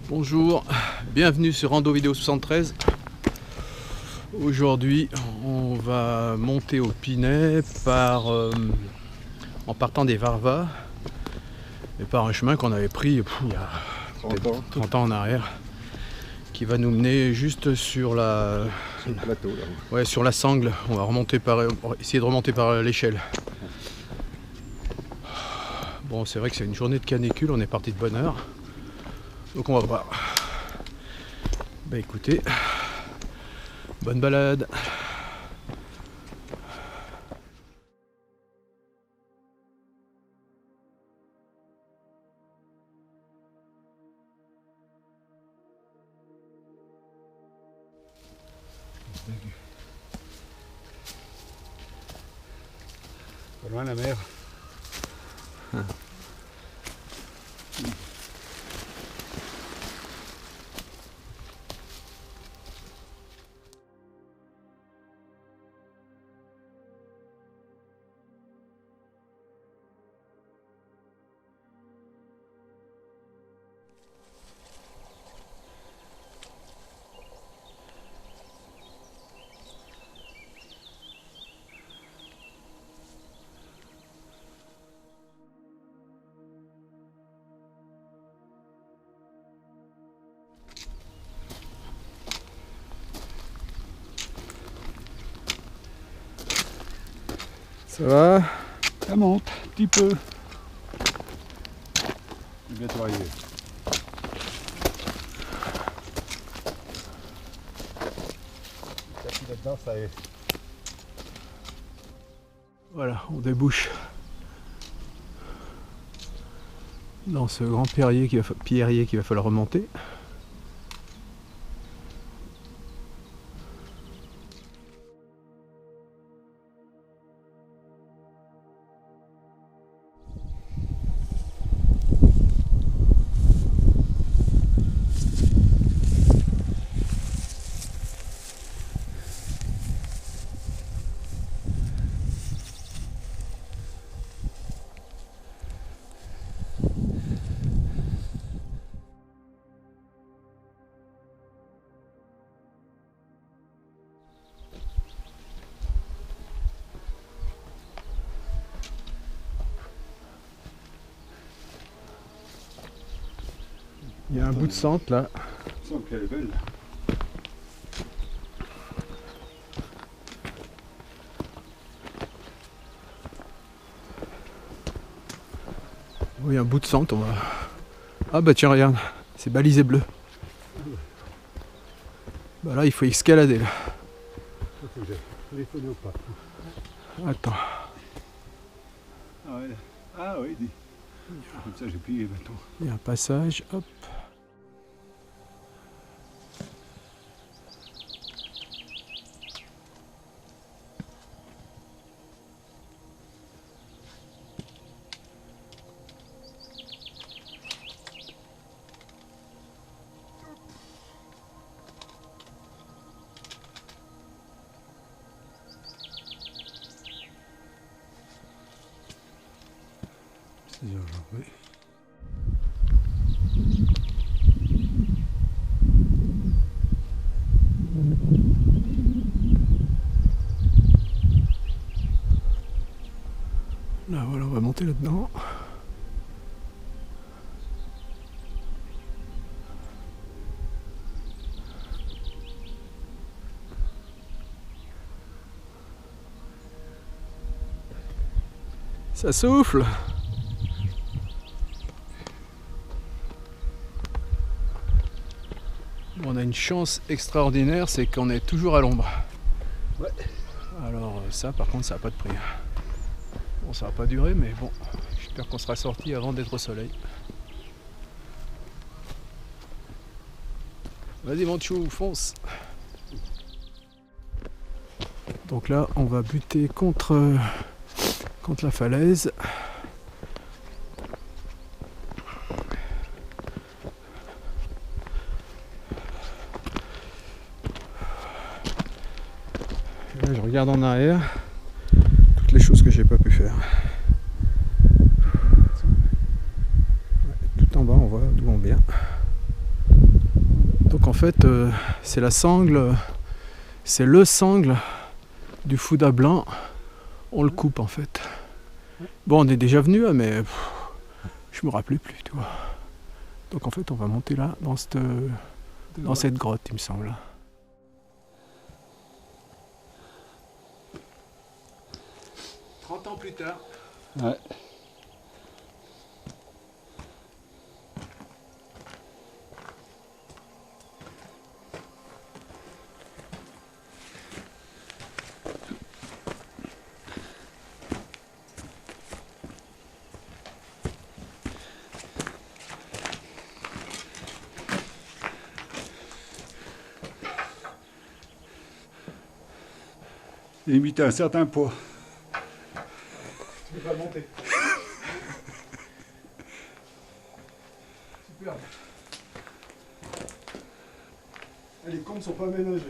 Bonjour, bienvenue sur Rando Vidéo 73. Aujourd'hui, on va monter au Pinet en partant des Varvas et par un chemin qu'on avait pris il y a 30 ans en arrière, qui va nous mener juste sur le plateau, là. Ouais, sur la sangle. On va essayer de remonter par l'échelle. Bon, c'est vrai que c'est une journée de canicule, on est parti de bonne heure. Donc on va voir. Bah écoutez, bonne balade. Pas loin la mer. Ça va? Ça monte un petit peu. Je vais bientôt arriver. Là-dedans, ça est. Voilà, on débouche dans ce grand pierrier qu'il va falloir remonter. Il y a un bout de centre là. Ça me qu'elle est belle. Oui, un bout de centre, on va... Ah bah tiens, regarde, c'est balisé bleu. Bah là, il faut escalader là. Il faut que j'aille téléphoner au pas. Attends. Ah ouais. Ah oui, dis. Comme ça j'ai plié maintenant. Il y a un passage, hop. C'est urgent, oui. Là, voilà, on va monter là-dedans. Ça souffle. On a une chance extraordinaire, c'est qu'on est toujours à l'ombre. Ouais. Alors ça, par contre, ça n'a pas de prix. Bon, ça va pas durer, mais bon, j'espère qu'on sera sorti avant d'être au soleil. Vas-y mon chou, fonce. Donc là, on va buter contre la falaise. Et là, je regarde en arrière toutes les choses que j'ai pas pu faire. Ouais, tout en bas, on voit d'où on vient. fait, c'est la sangle, c'est le sangle du Fouda blanc. On le coupe en fait. Bon, on est déjà venu, mais je me rappelais plus, tu vois. Donc en fait, on va monter là, dans cette grotte, il me semble. 30 ans plus tard. Ouais. Limité à un certain poids. Tu peux pas monter. Super. Les comptes sont pas aménagés.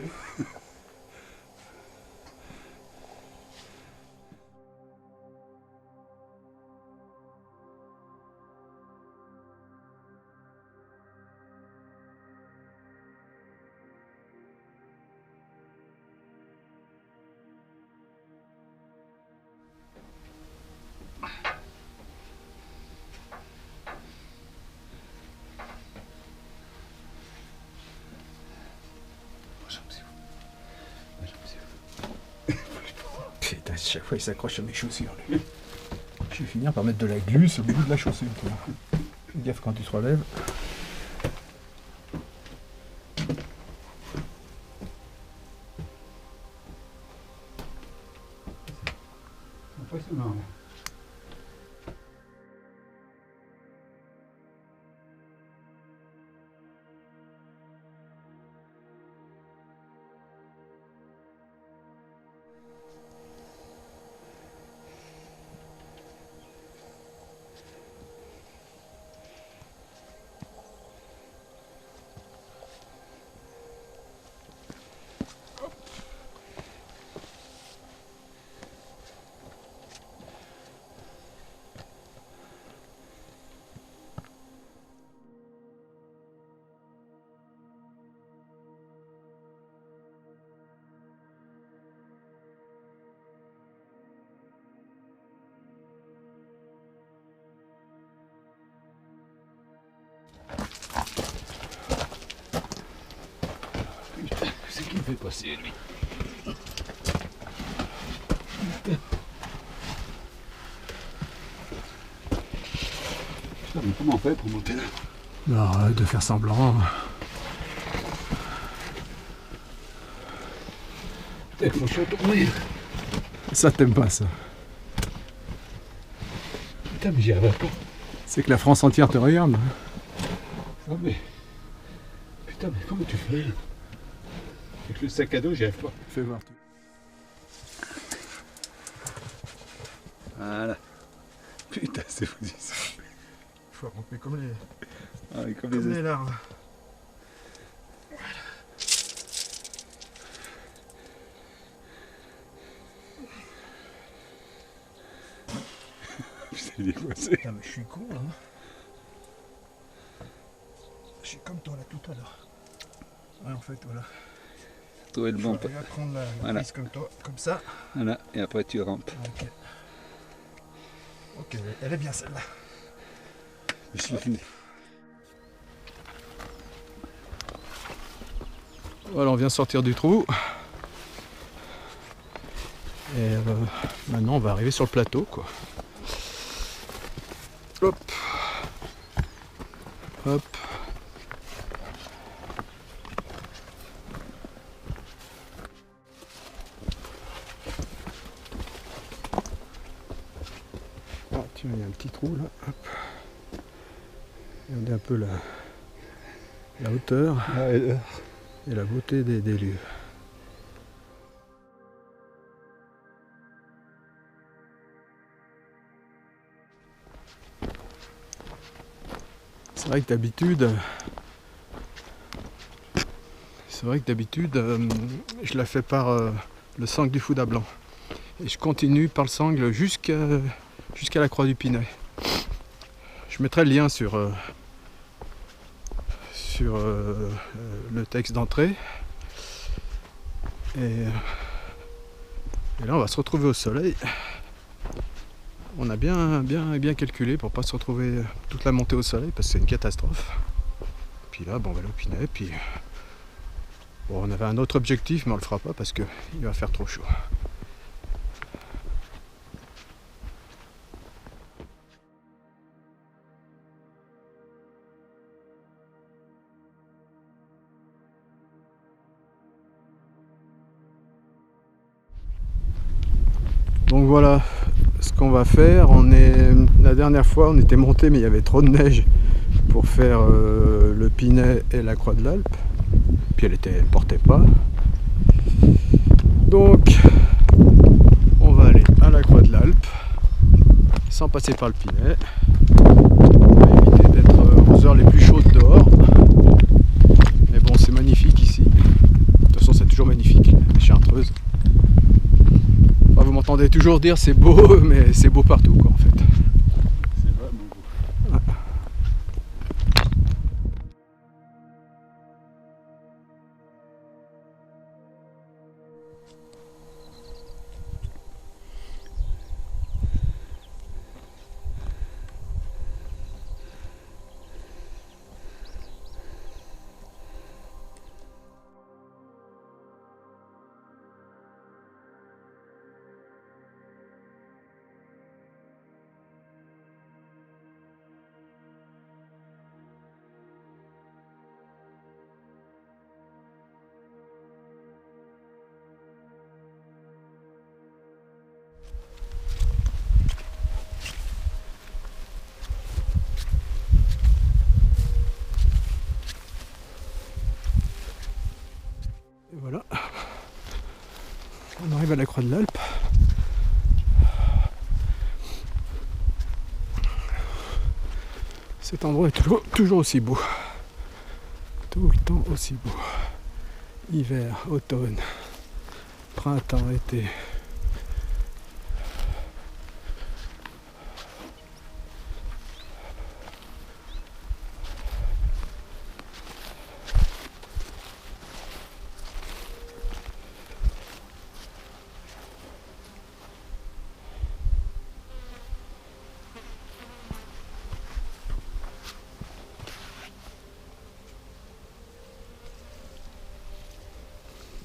Putain, chaque fois il s'accroche à mes chaussures. Lui. Je vais finir par mettre de la glu sur le bout de la chaussure. Fais gaffe quand tu te relèves. Impressionnant. C'est qu'il me fait passer, lui. Putain, mais comment on fait pour monter là? Non, arrête de faire semblant. Putain, faut que je retourne. Ça t'aime pas ça. Putain, mais j'y arrive pas. C'est que la France entière te regarde. Ah, mais. Putain, mais comment tu fais? Avec le sac à dos, j'y arrive pas. Fais voir. Voilà. Putain, c'est fou ça. Il faut ramper comme les, Ah, comme comme les larves. Putain, il est coincé. Putain, mais je suis con là. Je suis comme toi là tout à l'heure. Ouais, en fait, voilà. Trouver le bon. Je vais prendre la Voilà. prise comme toi, comme ça. Voilà, et après tu rampes. Ok. Ok, elle est bien celle-là. Je l'ai fini. Voilà, on vient sortir du trou. Et maintenant on va arriver sur le plateau quoi. Hop. Hop. Ah tiens, il y a un petit trou là. Hop. Regardez un peu la hauteur et la beauté des lieux. C'est vrai que d'habitude, je la fais par le sangle du Fouda blanc. Et je continue par le sangle jusqu'à la croix du Pinet. Je mettrai le lien sur sur le texte d'entrée. Et là on va se retrouver au soleil. On a bien calculé pour pas se retrouver toute la montée au soleil parce que c'est une catastrophe. Puis là bon, on va aller au Pinet. Puis bon, on avait un autre objectif mais on le fera pas parce qu'il va faire trop chaud. Donc voilà ce qu'on va faire. La dernière fois on était monté mais il y avait trop de neige pour faire le Pinet et la Croix de l'Alpe. Puis elle portait pas. Donc on va aller à la Croix de l'Alpe sans passer par le Pinet. On va éviter d'être aux heures les plus chaudes dehors. Mais bon, c'est magnifique ici. De toute façon c'est toujours magnifique les Chartreuses. Vous m'entendez toujours dire c'est beau, mais c'est beau partout quoi en fait. C'est vraiment beau. Ouais. Et voilà, on arrive à la Croix de l'Alpe. Cet endroit est toujours aussi beau, tout le temps aussi beau. Hiver, automne, printemps, été.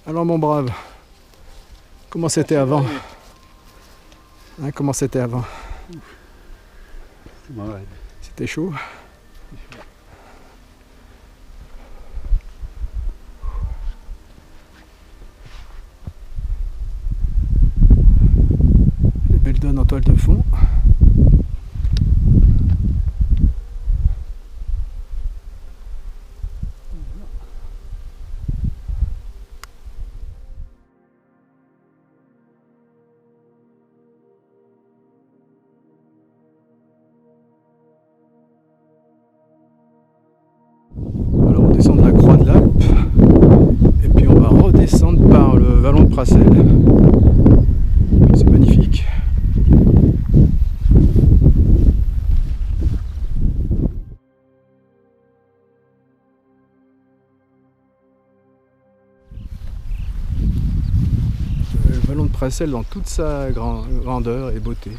Alors mon brave, comment c'était avant? Hein, comment c'était avant? C'était chaud. Les belles donnes en toile de fond. De la Croix de l'Alpe et puis on va redescendre par le vallon de Prassel. C'est magnifique. Le vallon de Prassel dans toute sa grandeur et beauté.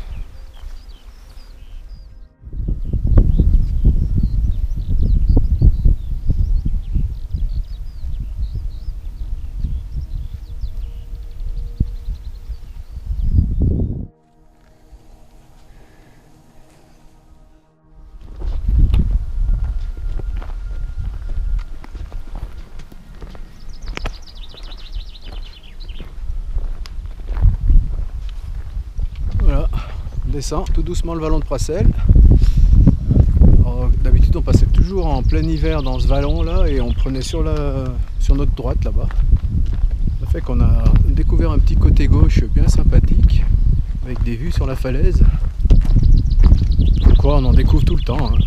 Voilà, on descend tout doucement le vallon de Prassel. D'habitude on passait toujours en plein hiver dans ce vallon là et on prenait sur notre droite là-bas. Ça fait qu'on a découvert un petit côté gauche bien sympathique avec des vues sur la falaise. Quoi, on en découvre tout le temps. Hein.